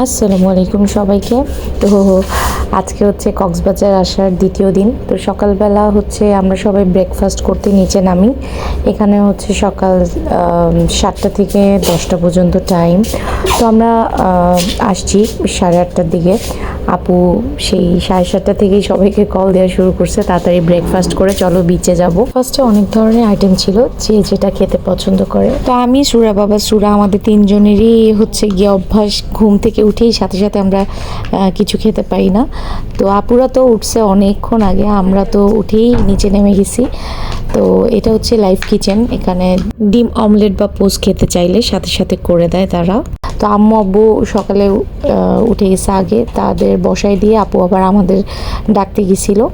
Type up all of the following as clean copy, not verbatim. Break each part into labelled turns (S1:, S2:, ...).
S1: আসসালামু আলাইকুম সবাইকে। তো আজকে হচ্ছে কক্সবাজার আসার দ্বিতীয় দিন। তো সকালবেলা হচ্ছে আমরা সবাই ব্রেকফাস্ট করতে নিচে নামি। এখানে হচ্ছে সকাল 7টা থেকে 10টা পর্যন্ত টাইম। তো আমরা আসছি 8:30টার দিকে। আপু সেই 7:30টা থেকেই সবাইকে কল দেওয়া শুরু করছে, তাড়াতাড়ি ব্রেকফাস্ট করে চলো বিচে যাব। ফার্স্টে অনেক ধরনের আইটেম ছিল, যে যেটা খেতে পছন্দ করে। তো আমি সুরা, বাবা সুরা, আমাদের তিনজনেরই হচ্ছে গিয়ে অভ্যাস ঘুম থেকে উঠেই সাথে সাথে আমরা কিছু খেতে পাই না। তো আপুরা তো উঠছে অনেকক্ষণ আগে, আমরা তো উঠেই নিচে নেমে গেছি। তো এটা হচ্ছে লাইভ কিচেন, এখানে ডিম অমলেট বা পোস্ট খেতে চাইলে সাথে সাথে করে দেয় তারা। তো আম্মু আব্বু সকালে উঠে গেছে আগে, তাদের বসাই দিয়ে আপু আবার আমাদের ডাকতে গেছিলো।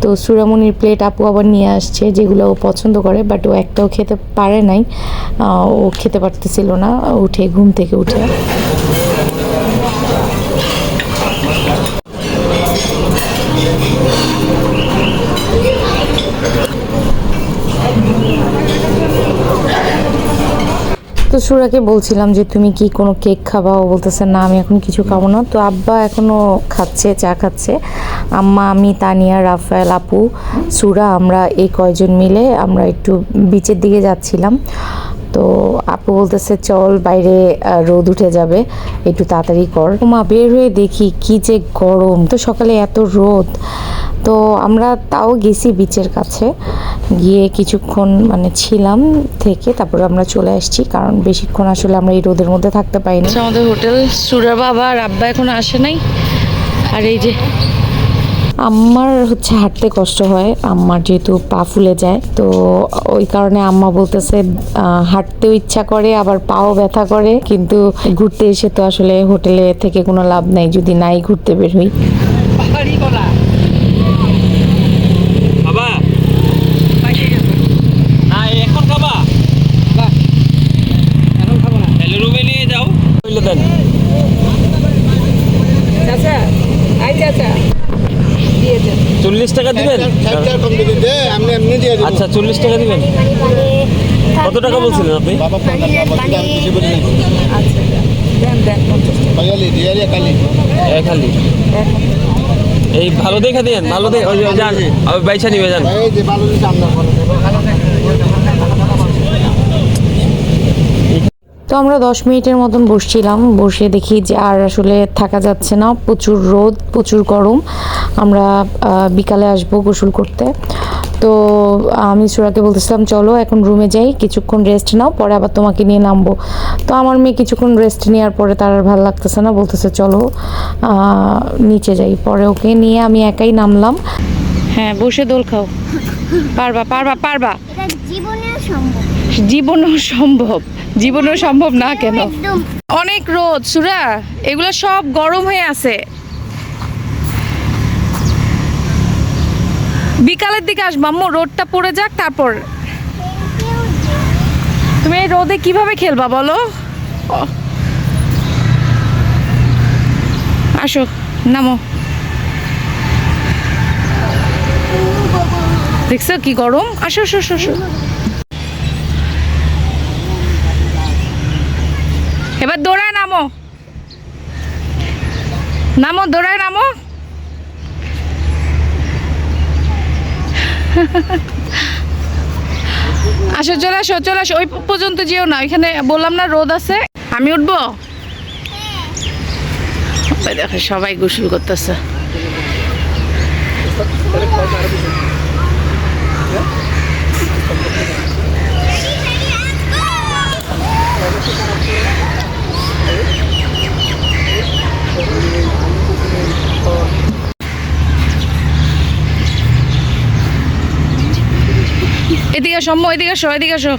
S1: তো সুরামনির প্লেট আপু আবার নিয়ে আসছে, যেগুলো ও পছন্দ করে, বাট ও একটাও খেতে পারে নাই। ও খেতে পারতেছিল না উঠে, ঘুম থেকে উঠে। তো সুরাকে বলছিলাম যে তুমি কি কোনো কেক খাবা, ও বলতেছে না আমি এখন কিছু খাবো না। তো আব্বা এখনও খাচ্ছে, চা খাচ্ছে। আম্মা, আমি, তানিয়া, রাফায়েল, আপু, সুরা, আমরা এই কয়জন মিলে আমরা একটু বিচের দিকে যাচ্ছিলাম। তো আপু বলতেছে চল বাইরে রোদ উঠে যাবে, একটু তাড়াতাড়ি কর। মা বের হয়ে দেখি কি যে গরম, তো সকালে এত রোদ। তো আমরা তাও গেছি বিচের কাছে, গিয়ে কিছুক্ষণ ছিলাম, থেকে তারপরে আমরা চলে আসছি, কারণ বেশিক্ষণ আসলে আমরা এই রোদের মধ্যে থাকতে পাইনি। আমাদের হোটেল, সুরা বাবা আর আব্বা এখন আসে নাই। আর এই যে আম্মার হচ্ছে হাঁটতে কষ্ট হয়, আম্মার যেহেতু পা ফুলে যায়, তো ওই কারণে আম্মা বলতেছে হাঁটতেও ইচ্ছা করে আবার পাও ব্যথা করে, কিন্তু ঘুরতে এসে তো আসলে হোটেলে থেকে কোনো লাভ নাই যদি নাই ঘুরতে বের হই।
S2: চল্লিশ টাকা দিবেন? আচ্ছা 40 টাকা দিবেন। কত টাকা বলছিলেন আপনি? এই ভালো দেখা দিয়েন, ভালো যান, বাইসা নিবে যান।
S1: তো আমরা 10 মিনিটের মতন বসছিলাম, বসে দেখি যে আর আসলে থাকা যাচ্ছে না, প্রচুর রোদ, প্রচুর গরম। আমরা বিকালে আসবো গোসল করতে। তো আমি সুরাকে বলতেছিলাম চলো এখন রুমে যাই, কিছুক্ষণ রেস্ট নাও, পরে আবার তোমাকে নিয়ে নামবো। তো আমার মেয়ে কিছুক্ষণ রেস্ট নেওয়ার পরে তার আর ভালো লাগতেছে না, বলতেছে চলো নিচে যাই। পরে ওকে নিয়ে আমি একাই নামলাম। হ্যাঁ, বসে দোল খাও, পারবা পারবা পারবা। জীবনেও সম্ভব, জীবনেও সম্ভব না কেন? অনেক রোদ সুরা, এগুলো সব গরম হয়ে আছে। বিকালের দিকে আসবো আম্মু, রোদটা পড়ে যাক তারপর। তুমি এই রোদে কিভাবে খেলবা বলো? আসো, নামো। দেখছো কি গরম? আসো আসো আসো। এবার দৌড়ায় নামো, নামো, দৌড়ায় নামো। আসো, চলে আসো, চলে আসো। ওই পর্যন্ত যেও না, ওইখানে বললাম না রোদ আছে। আমি উঠবো? দেখো সবাই গোসল করতেছে। এদিকে আসো, এদিকে আসো, এদিকে আসো।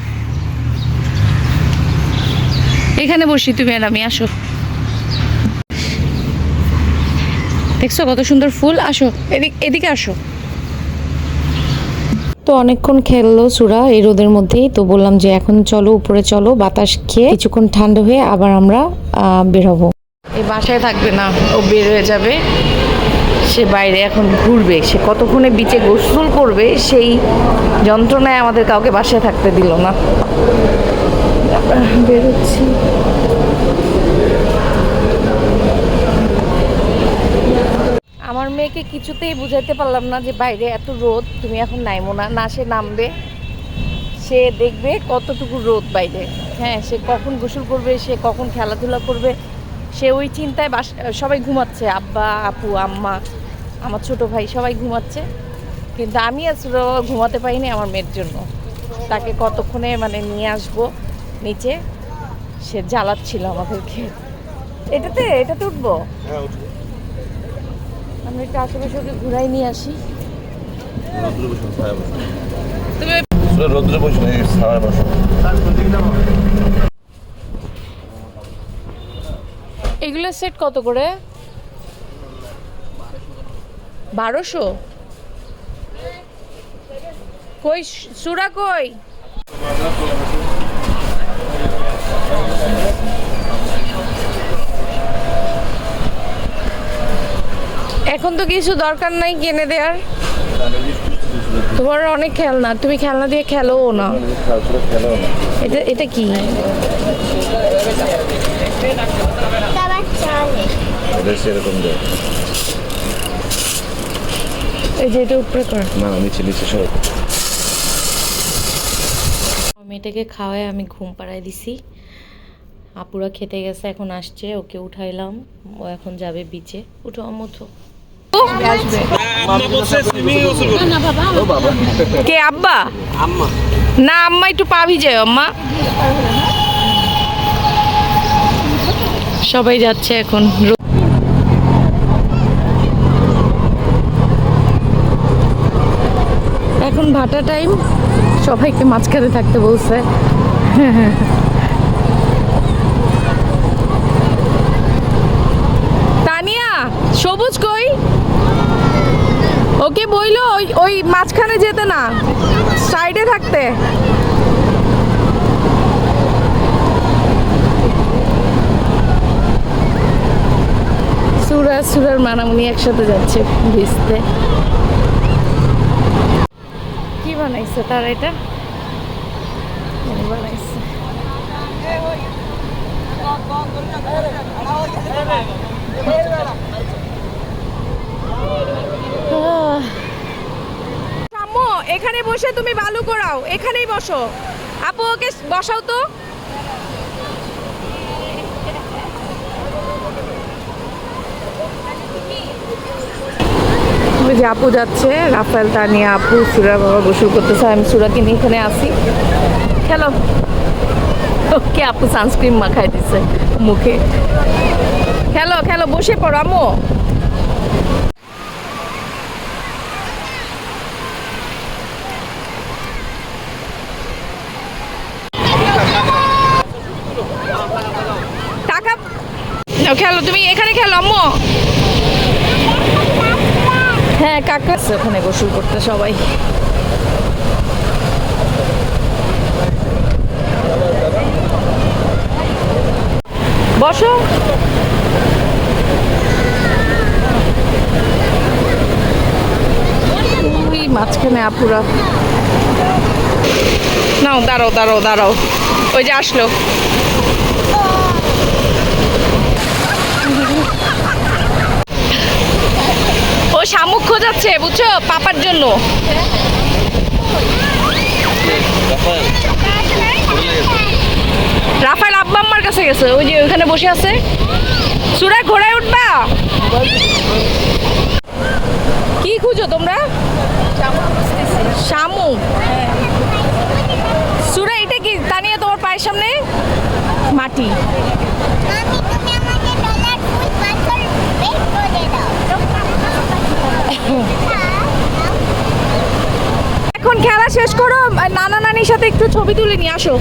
S1: এখানে বসি তুমি আর আমি, আসো। দেখছো কত সুন্দর ফুল? আসো এদিকে আসো। তো অনেকক্ষণ খেললো সুরা এই রোদের মধ্যেই। তো বললাম যে এখন চলো উপরে চলো, বাতাস খেয়ে কিছুক্ষণ ঠান্ডা হয়ে আবার আমরা বের হবো। এই বাসায় থাকবে না, ও বের হয়ে যাবে, সে বাইরে এখন ঘুরবে। সে কতক্ষণে বিচে গোসল করবে সেই যন্ত্রণায় আমাদের কাউকে বাসায় থাকতে দিল না। বেরোচ্ছি। মেয়েকে কিছুতেই বুঝাইতে পারলাম না যে বাইরে এত রোদ, তুমি এখন নামো না, না সে নামবে, সে দেখবে কতটুকু রোদ বাইরে। হ্যাঁ, সে কখন গোসল করবে, সে কখন খেলাধুলা করবে, সে ওই চিন্তায় সবাই ঘুমাচ্ছে, আব্বা, আপু, আম্মা, আমার ছোট ভাই সবাই ঘুমাচ্ছে, কিন্তু আমি আসলে ঘুমাতে পারিনি আমার মেয়ের জন্য। তাকে কতক্ষণে মানে নিয়ে আসবো নিচে, সে জ্বালাচ্ছিল আমাদেরকে। এটাতে উঠবো, আমি একটু আশেপাশে ওকে ঘুরাই নিয়ে আসি। এগুলো সেট কত করে? 1200? কই সুরা কই? এখন তো কিছু দরকার নাই কিনে দেওয়ার, তোমার অনেক খেলনা, তুমি খেলনা দিয়ে খেলোও না। এটা কি? এই যে এটা উপরে কর না, নিচে নিচে সব। মেয়েটাকে খাওয়ায় আমি ঘুম পাড়ায় দিছি, আপুরা খেতে গেছে, এখন আসছে, ওকে উঠাইলাম, ও এখন যাবে বিচে। উঠো আমুঠো। কে আব্বা? না আম্মা একটু পা ভিজে, আম্মা। সবাই যাচ্ছে এখন। এখন ভাটা টাইম, সবাইকে মাঝখানে থাকতে বলছে। তানিয়া, সবুজ কই? ওকে বইলো ওই মাঝখানে যেতে না, সাইডে থাকতে। সুরার মানামুনি একসাথে যাচ্ছে ভিজতে। কি বানাইছে তারা? এটা বানাইছে। আম্মু এখানে বসে তুমি বালু করাও, এখানেই বসো। আপু ওকে বসাও তো। ওই যে আপু যাচ্ছে, রাফেল, তানিয়া, আপু, সুরা বাবা গোসল করতেছে, আমি সুরাকে নিয়ে এখানে আসি। খেলো। ওকে আপু সানস্ক্রিন মাখাই দিছে মুখে। খেলো খেলো, বসে পড়ো আম্মু। টাকা খেলো, তুমি এখানে খেলো আম্মু। হ্যাঁ কাকা ওখানে গোসল করতে সবাই। বসো। মাঝখানে আপুরা। নাও দাঁড়াও দাঁড়াও দাঁড়াও, ওই যে আসলো। ও শামুক খোঁজাচ্ছে বুঝছো, পাপার জন্য। রাফায়েল আব্বা আম্মার কাছে গেছে, ওই যে ওইখানে বসে আছে। সুরা ঘোড়ায় উঠবা? কি খুঁজো তোমরা? শামুক। সুরা এটা কি? তানিয়া তোমার পায়ের সামনে মাটি। এখন খেলা শেষ করো, নানা নানির সাথে একটু ছবি তুলে নিয়ে আসো।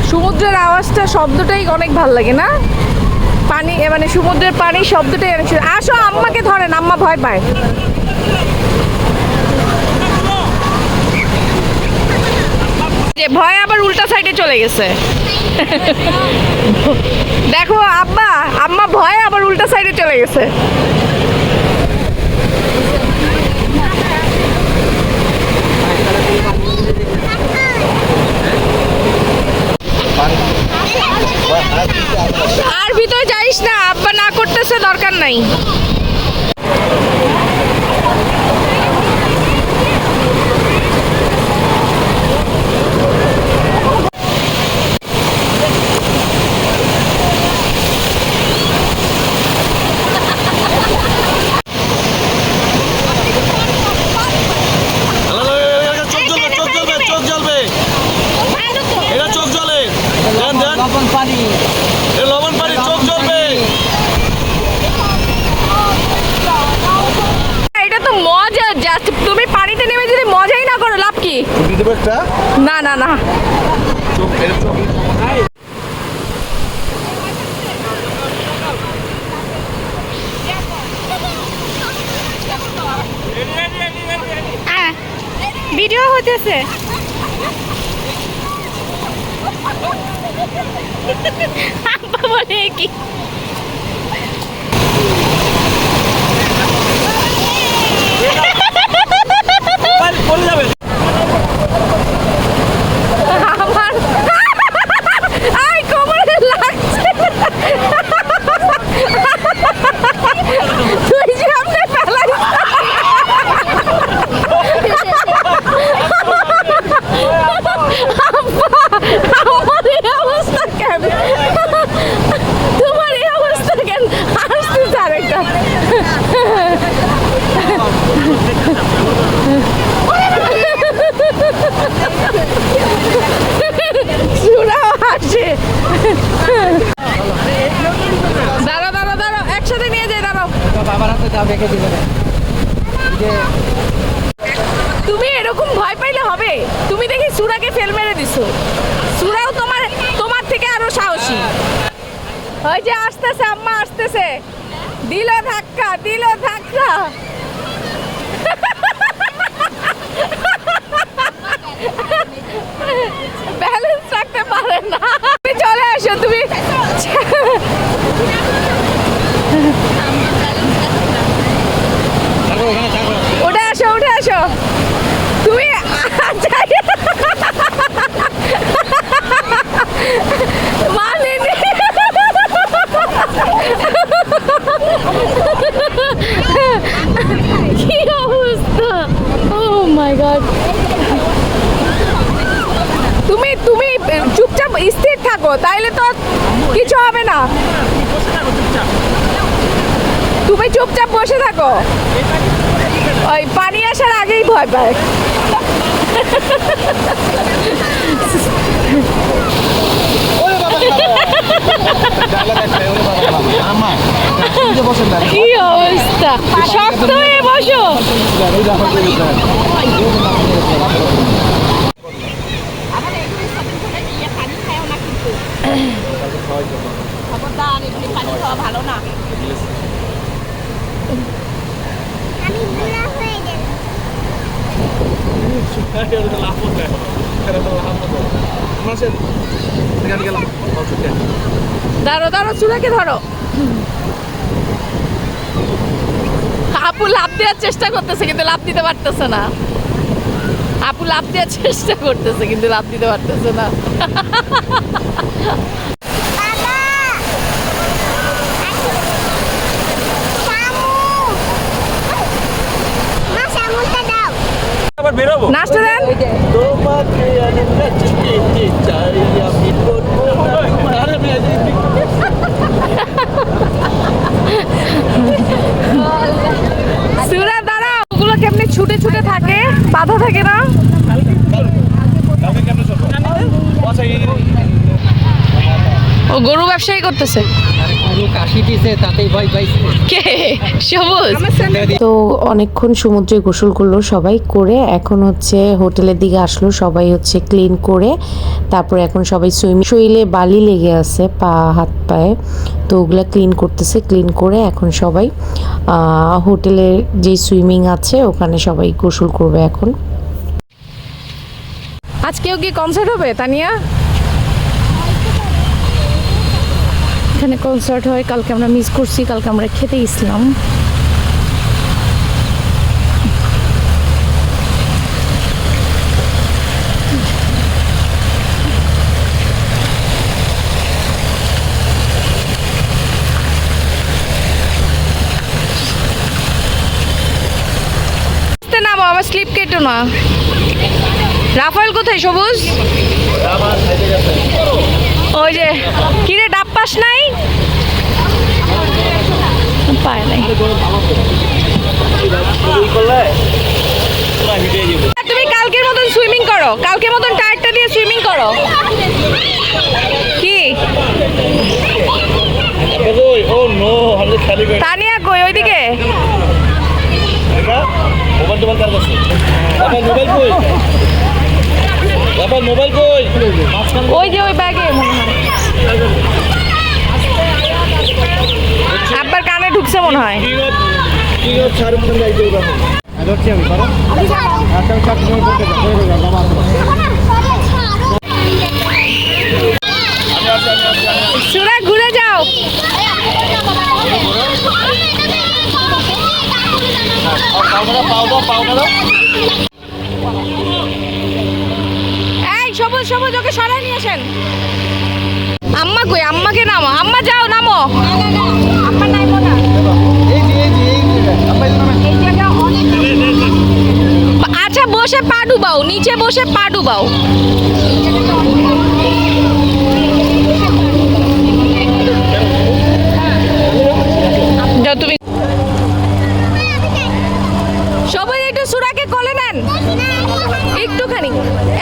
S1: সমুদ্রের আওয়াজটা, শব্দটাই অনেক ভাল লাগে না? পানি মানে সমুদ্রের পানির শব্দটাই অনেক। আসো, আম্মাকে ধরেন, আম্মা ভয় পায়। যে ভয় আবার উল্টা সাইডে চলে গেছে। দেখো আব্বা আম্মা ভয়ে আবার উল্টা সাইডে চলে গেছে। আর ভিতরে দরকার নাই। এটা তো মজা, জাস্ট তুমি পানিতে নেমে যদি মজাই না করো লাভ কি? না না না, ভিডিও হতেছে। বলে কি
S2: পড়ে যাবে।
S1: আমার আই কোমরে লাগছে। তুই যে আমনে ফেলাই আমার এই অবস্থা কেন? তোমার এই অবস্থা কেন? আসতে আরেকটা চূড়াও আসে। দাঁড়াও দাঁড়াও দাঁড়াও, একসাথে নিয়ে যাই, দাঁড়াও। তুমি এরকম ভয় পাইলে হবে? তুমি দেখি সুরাকে ফেল মেরে দিছো। সুরাও তোমার থেকে আরো সাহসী। ওই যে আসতেছে, আম্মা আসতেছে, দিল ধাক্কা, দিল ধাক্কা। ব্যালেন্স রাখতে পারে না। তুমি চলে আসো, তুমি উঠে আসো, উঠে আসো তুমি। মানিনি। কি অবস্থা! ও মাই গড! তুমি চুপচাপ স্থির থাকো, তাইলে তো কিছু হবে না। তুমি চুপচাপ বসে থাকো, ওই পানি আসার আগেই ভয় পায়। কি অবস্থা! শক্ত হয়ে বসো। ভালো না, দাঁড়ো দাঁড়ো, চূড়াকে ধরো। আপু লাফ দেওয়ার চেষ্টা করতেছে কিন্তু লাফ দিতে পারতেছে না। আপু লাফ দেওয়ার চেষ্টা করতেছে কিন্তু লাফ দিতে পারতেছে না। নাচতে দেন। সুরা দাঁড়াও, ওগুলো কেমনি ছুটে ছুটে থাকে, বাধা থাকে না। ও গরু ব্যবসায়ী করতেছে। তো অনেকক্ষণ সমুদ্রে গোসল করলো সবাই, করে এখন হচ্ছে হোটেলের দিকে আসলো। সবাই হচ্ছে ক্লিন করে তারপরে এখন সবাই সুইমিং, শরীরে বালি লেগে আছে পা হাত পায়ে, তো ওগুলা ক্লিন করতেছে। ক্লিন করে এখন সবাই হোটেলের যে সুইমিং আছে ওখানে সবাই গোসল করবে এখন। আজকেও কি কনসার্ট হবে তানিয়া? এখানে কনসার্ট হয়, কালকে আমরা মিস করছি, কালকে আমরা খেতে গেছিলাম।
S3: স্লিপ কেটো না। রাফায়েল কোথায় সবুজ? ওই যে কিরে ডাব পাস নাই? পায় নাই। তুমি কালকের মতন সুইমিং করো, কালকের মতন টায়ারটা দিয়ে সুইমিং করো। কি তানিয়া কই ওইদিকে? ওই যে ওই ব্যাগে আব্বার কানে ঢুকছে মনে হয়। সুরা ঘুরে যাও। এই সবুজ সবুজ ওকে সরাই নিয়ে আসেন। আম্মা কই? আম্মাকে নামো। আম্মা যাও নামো। আম্মা নাইবো না। আচ্ছা বসে পা ডুবাও, নিচে বসে পা ডুবাও। যাও তুমি। সবাই একটু সুরাকে কোলে নেন একটুখানি।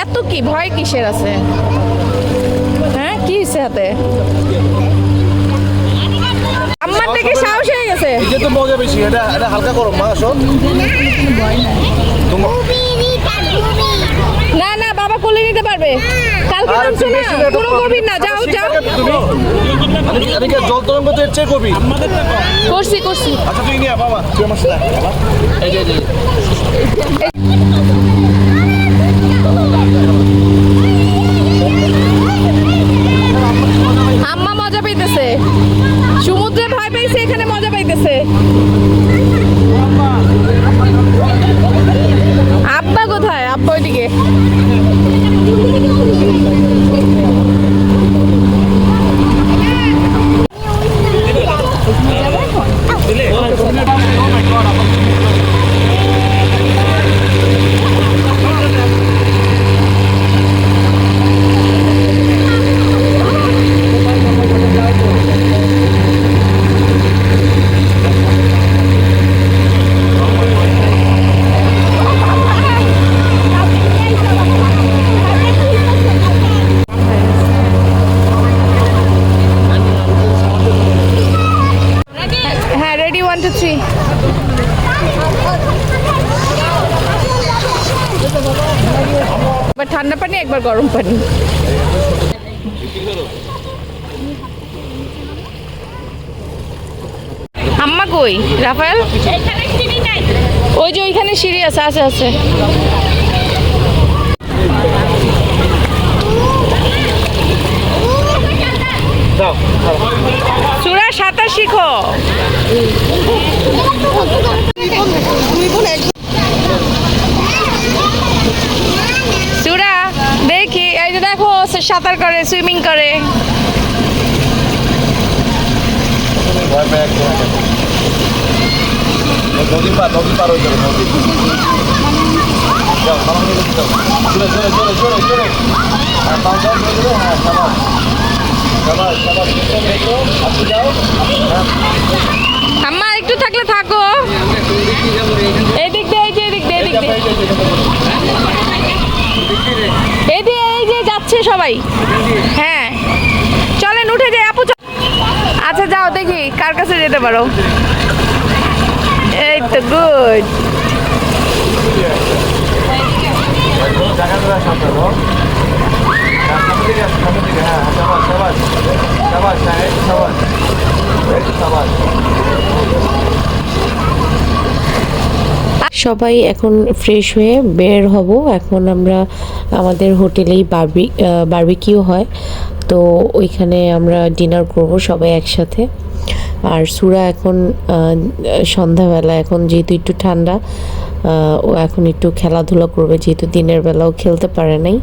S3: এত কি ভয় কিসের আছে? হ্যাঁ কি হয়েছে হাতে? আমার থেকে সাহস হয়ে গেছে।
S4: এটা তো মজা বেশি, এটা হালকা করো মা। আসো
S3: না না বাবা কোলে নিতে পারবে। কালকে নামছে না, কোনো গভীর না। যাও যাও।
S4: আমি কি জল তরঙ্গ তো এর চেয়ে গভীর
S3: করছি করছি।
S4: আচ্ছা তুই নিয়ে বাবা, তুই আমার সাথে বাবা। এই যে
S3: আম্মা মজা পাইতেছে, সমুদ্রে ভয় পাইছে, এখানে মজা পাইতেছে। আব্বা কোথায়? আব্বা ওইদিকে। হ্যাঁ রেডি 1 2 3। একবার ঠান্ডা পানি একবার গরম পানি। আম্মা কই? রাফায়েল ওই যে ওইখানে সিঁড়ি আছে। আছে আছে। সুরা সাঁতার শিখো। সুরা দেখি, এই যে দেখো সাঁতার করে, সুইমিং করে।
S4: নদী পার হয়ে যাবে নদী। যাও সামনে দিকে যাও, জোরে জোরে জোরে জোরে জোরে। হ্যাঁ পাও যাও জোরে জোরে। হ্যাঁ সাবাস সাবাস সাবাস। আপনি যাও।
S3: আম্মা একটু থাকলে থাকো। এদিক দিয়ে, এই যে এদিক দিয়ে, এদিক দিয়ে, এই যে এই যে যাচ্ছে সবাই। হ্যাঁ চলেন উঠে যাই আপু। আচ্ছা যাও দেখি কার কাছে যেতে পারো। এই তো গুড।
S1: সবাই এখন ফ্রেশ হয়ে বের হব। এখন আমরা আমাদের হোটেলেই বারবিকিউ হয়, তো ওইখানে আমরা ডিনার করব সবাই একসাথে। আর সুরা এখন সন্ধ্যাবেলা, এখন যেহেতু একটু ঠান্ডা, ও এখন একটু খেলাধুলা করবে, যেহেতু দিনের বেলাও খেলতে পারে নাই।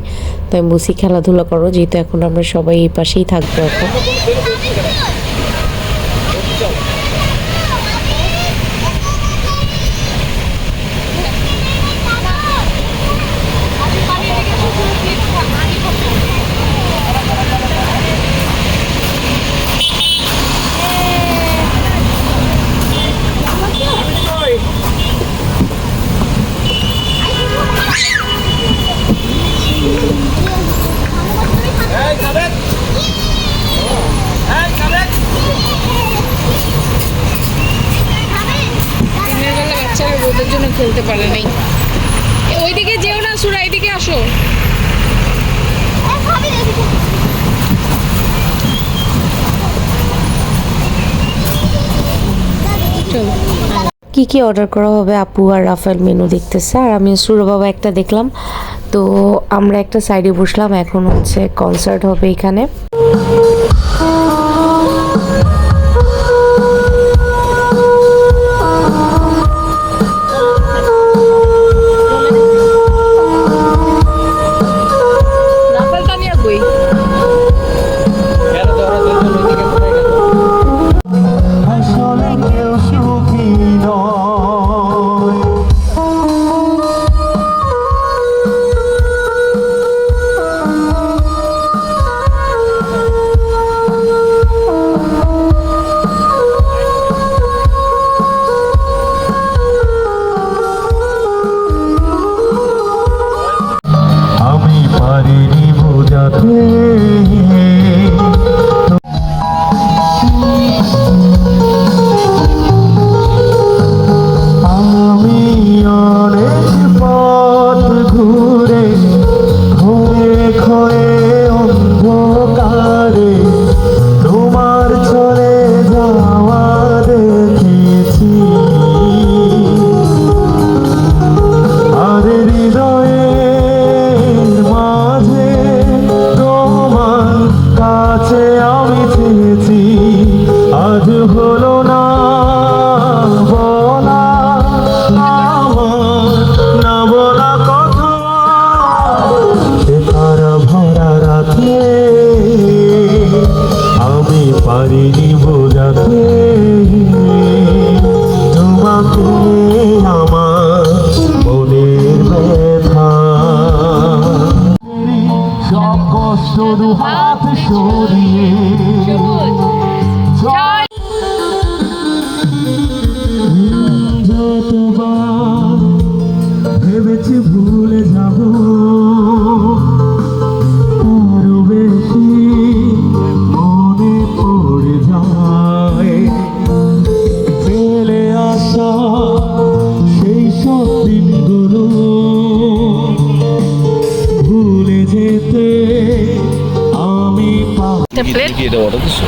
S1: তো আমি বলছি খেলাধুলা করো, যেহেতু এখন আমরা সবাই এই পাশেই থাকবো এখন।
S3: খেলতে পারে নাই। ওইদিকে যেও না সুরা, এইদিকে আসো। চলো।
S1: কি কি অর্ডার করা হবে আপু আর রাফেল মেনু দেখতেছে, আর আমি সুর বাবা একটা দেখলাম। তো আমরা একটা সাইডে বসলাম, এখন হচ্ছে কনসার্ট হবে এখানে।
S3: রাফেল তানিয়া কই?
S2: কেন তোরা দুজন ওইদিকে কোথায় গেল?
S4: আসলে কেউ সুখী নয়। আমি পারিনি বোঝাতে আমি অনেক পথ ঘুরে ঘুরে ঘুরে অন্ধকারে তোমার চলে যাওয়া দেখেছি। আর হৃদয়ের মাঝে তোমার কাছে আমি চেয়েছি। আজ হলো না বলা আমার না বলা কথা, সে তারা ভরা রাতে আমি পারিনি বোঝাতে তোমাকে আমার মনের ব্যথা। সব কষ্ট দু হাত সরিয়ে
S3: চল।
S4: যতবার ভেবেছি ভুলে যাব, আরো বেশি মনে পড়ে যায় ফেলে আসা সেই সব দিনগুলো ভুলে যেতে আমি
S3: একটা প্লেট
S2: কি এটা অর্ডার দিছো?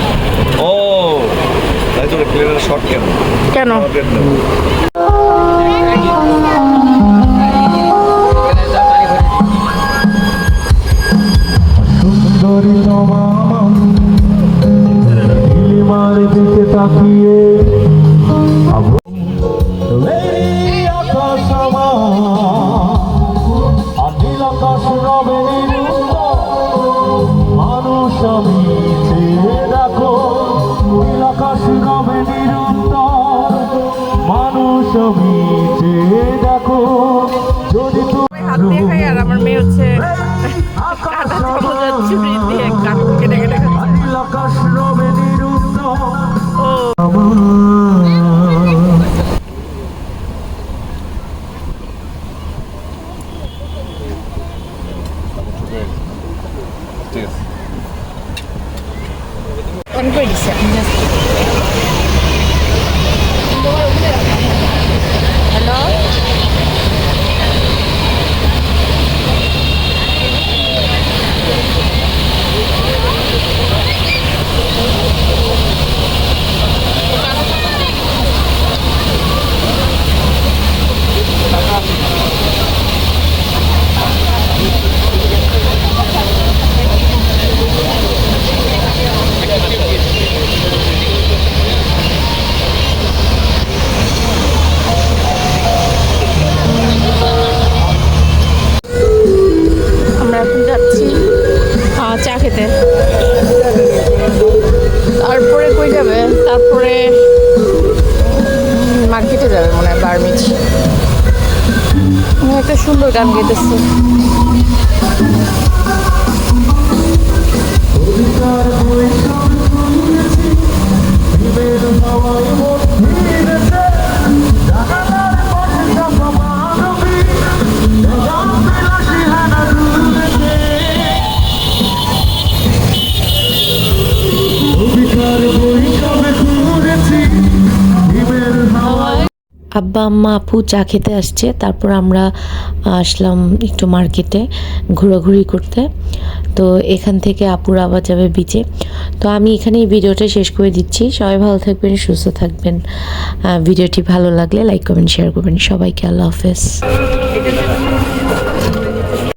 S2: ও তাই তোর প্লেটের শর্ট কেন?
S3: কেন?
S2: প্লেট নাও।
S4: সুন্দরী তোমার নীলিমার দিকে তাকিয়ে এই আকাশ আমার, আর নীল আকাশ রবে নিরুদ্ধ। মানুষ আমি চেয়ে দেখো, নীল আকাশ রবে নিরুদ্ধ। মানুষ আমি চেয়ে দেখো, যদি
S3: হাত দিয়ে খাই, আর আমার মেয়ে হচ্ছে কাঁটা চামচ ছুরি দিয়ে কাটুন কেটে কেটে খাচ্ছে।
S4: নীল আকাশ রবে নিরুদ্ধ।
S3: ও
S4: আমার
S2: ঠিক আছে।
S3: অন করে দিচ্ছে। হ্যালো, আমরা এখন যাচ্ছি চা খেতে। তারপরে কই যাবে? তারপরে মার্কেটে যাবে মনে হয়, বার্মিজ। একটা সুন্দর গান গেতেছে।
S1: আব্বা আম্মা আপু চা খেতে আসছে, তারপর আমরা আসলাম একটু মার্কেটে ঘোরাঘুরি করতে। তো এখান থেকে আপুরা আবার যাবে বিচে। তো আমি এখানেই ভিডিওটা শেষ করে দিচ্ছি। সবাই ভালো থাকবেন, সুস্থ থাকবেন। ভিডিওটি ভালো লাগলে লাইক কমেন্ট শেয়ার করবেন। সবাইকে আল্লাহ হাফেজ।